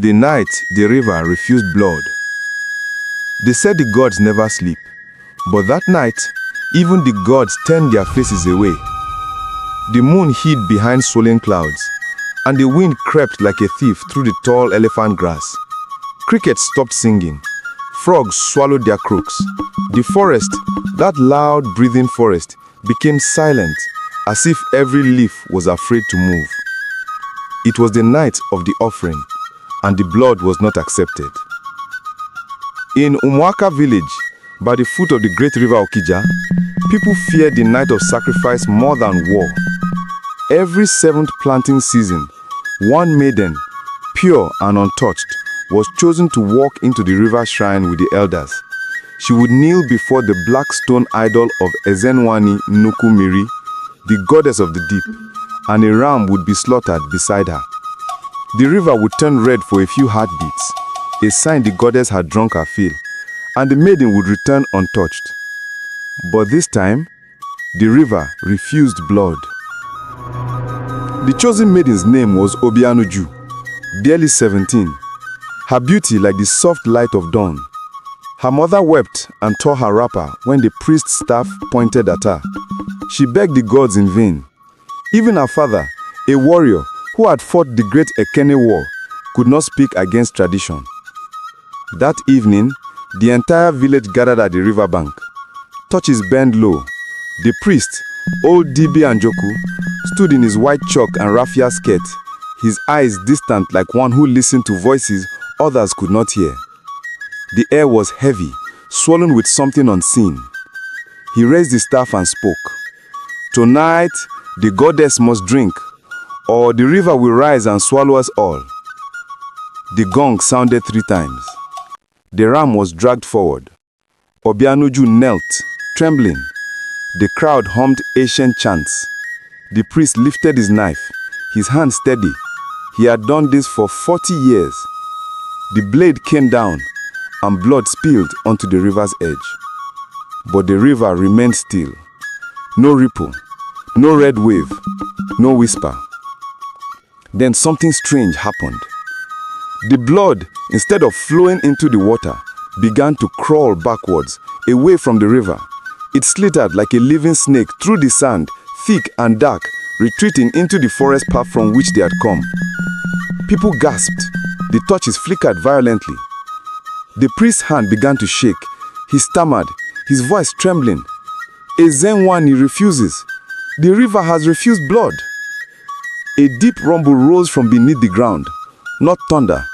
The night the river refused blood. They said the gods never sleep, but that night, even the gods turned their faces away. The moon hid behind swollen clouds, and the wind crept like a thief through the tall elephant grass. Crickets stopped singing. Frogs swallowed their crooks. The forest, that loud breathing forest, became silent, as if every leaf was afraid to move. It was the night of the offering, and the blood was not accepted. In Umuaka village, by the foot of the great river Okija, people feared the night of sacrifice more than war. Every 7th planting season, one maiden, pure and untouched, was chosen to walk into the river shrine with the elders. She would kneel before the black stone idol of Ezenwani Nukumiri, the goddess of the deep, and a ram would be slaughtered beside her. The river would turn red for a few heartbeats, a sign the goddess had drunk her fill, and the maiden would return untouched. But this time, the river refused blood. The chosen maiden's name was Obianuju, barely 17, her beauty like the soft light of dawn. Her mother wept and tore her wrapper when the priest's staff pointed at her. She begged the gods in vain. Even her father, a warrior who had fought the great Ekene War, could not speak against tradition. That evening, the entire village gathered at the riverbank. Torches burned low. The priest, old Dibi Anjoku, stood in his white chalk and raffia skirt, his eyes distant like one who listened to voices others could not hear. The air was heavy, swollen with something unseen. He raised his staff and spoke. Tonight, the goddess must drink, or the river will rise and swallow us all. The gong sounded 3 times. The ram was dragged forward. Obianuju knelt, trembling. The crowd hummed ancient chants. The priest lifted his knife, his hand steady. He had done this for 40 years. The blade came down, and blood spilled onto the river's edge. But the river remained still. No ripple, no red wave, no whisper. Then something strange happened. The blood, instead of flowing into the water, began to crawl backwards, away from the river. It slithered like a living snake through the sand, thick and dark, retreating into the forest path from which they had come. People gasped. The torches flickered violently. The priest's hand began to shake. He stammered, his voice trembling. Ezenwani refuses. The river has refused blood. A deep rumble rose from beneath the ground. Not thunder,